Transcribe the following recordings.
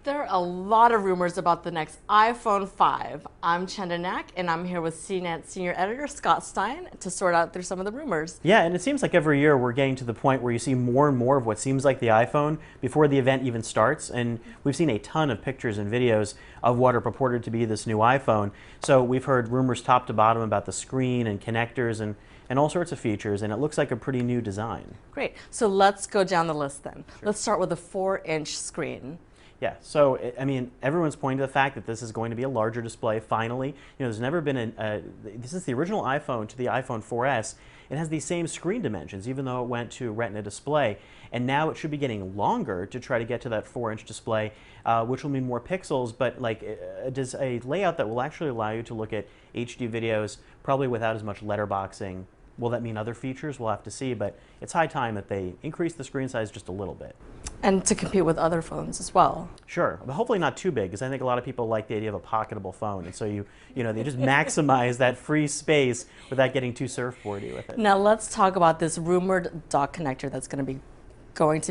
There are a lot of rumors about the next iPhone 5. I'm Chenda Ngak, and I'm here with CNET Senior Editor Scott Stein to sort out through some of the rumors. Yeah, and it seems like every year we're getting to the point where you see more and more of what seems like the iPhone before the event even starts. And we've seen a ton of pictures and videos of what are purported to be this new iPhone. So we've heard rumors top to bottom about the screen and connectors and all sorts of features, and it looks like a pretty new design. Great. So let's go down the list then. Sure. Let's start with a 4-inch screen. Yeah, so I mean, everyone's pointing to the fact that this is going to be a larger display. Finally, there's never been this is the original iPhone to the iPhone 4S. It has these same screen dimensions, even though it went to Retina display, and now it should be getting longer to try to get to that 4-inch display, which will mean more pixels. But like, it is a layout that will actually allow you to look at HD videos, probably without as much letterboxing. Will that mean other features? We'll have to see, but it's high time that they increase the screen size just a little bit. And to compete with other phones as well. Sure, but hopefully not too big, because I think a lot of people like the idea of a pocketable phone, and so they just maximize that free space without getting too surfboardy with it. Now let's talk about this rumored dock connector that's going to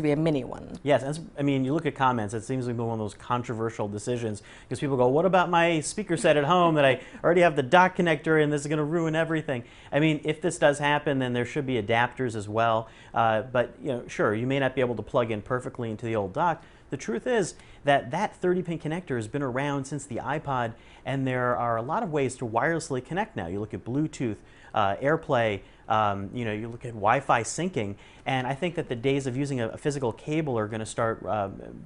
be a mini one. Yes, I mean, you look at comments, it seems to be one of those controversial decisions, because people go, what about my speaker set at home that I already have the dock connector and this is going to ruin everything? I mean, if this does happen, then there should be adapters as well, but sure, you may not be able to plug in perfectly into the old dock. The truth is that 30-pin connector has been around since the iPod, and there are a lot of ways to wirelessly connect now. You look at Bluetooth, AirPlay, you look at Wi-Fi syncing, and I think that the days of using a physical cable are going to start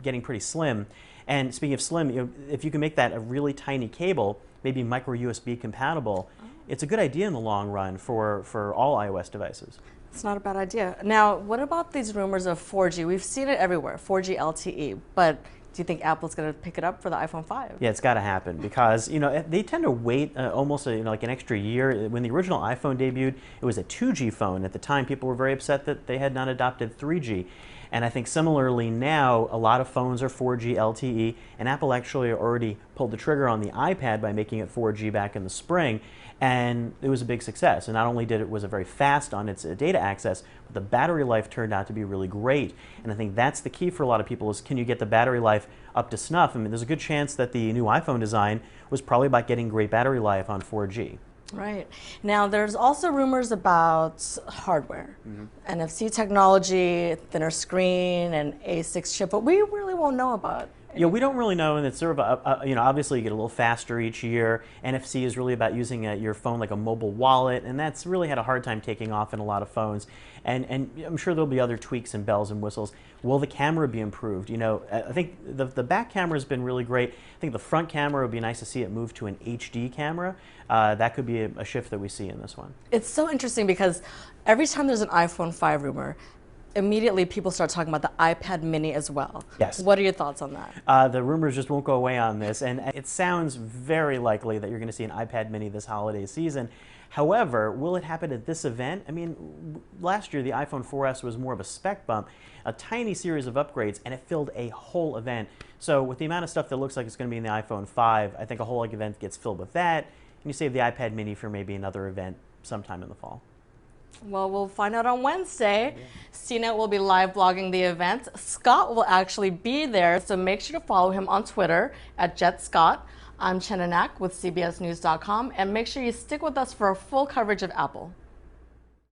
getting pretty slim. And speaking of slim, if you can make that a really tiny cable, maybe micro USB compatible, it's a good idea in the long run for all iOS devices. It's not a bad idea. Now, what about these rumors of 4G? We've seen it everywhere, 4G LTE, but do you think Apple's going to pick it up for the iPhone 5? Yeah, it's got to happen, because they tend to wait almost like an extra year. When the original iPhone debuted, it was a 2G phone. At the time, people were very upset that they had not adopted 3G. And I think similarly now, a lot of phones are 4G LTE, and Apple actually already pulled the trigger on the iPad by making it 4G back in the spring, and it was a big success. And not only was it very fast on its data access, but the battery life turned out to be really great. And I think that's the key for a lot of people, is can you get the battery life up to snuff? I mean, there's a good chance that the new iPhone design was probably about getting great battery life on 4G. Right. Now, there's also rumors about hardware, NFC technology, thinner screen, and A6 chip, but we really won't know about. Yeah, we don't really know, and it's sort of obviously you get a little faster each year. NFC is really about using your phone like a mobile wallet, and that's really had a hard time taking off in a lot of phones. And I'm sure there'll be other tweaks and bells and whistles. Will the camera be improved? I think the back camera has been really great. I think the front camera would be nice to see it move to an HD camera. That could be a shift that we see in this one. It's so interesting because every time there's an iPhone 5 rumor, immediately people start talking about the iPad mini as well. Yes. What are your thoughts on that? The rumors just won't go away on this, and it sounds very likely that you're going to see an iPad mini this holiday season. However, will it happen at this event? I mean, last year the iPhone 4S was more of a spec bump, a tiny series of upgrades, and it filled a whole event. So with the amount of stuff that looks like it's going to be in the iPhone 5, I think a whole event gets filled with that, and you save the iPad mini for maybe another event sometime in the fall. Well, we'll find out on Wednesday. CNET will be live blogging the event. Scott will actually be there, so make sure to follow him on Twitter at JetScott. I'm Chenda Ngak with CBSNews.com, and make sure you stick with us for a full coverage of Apple.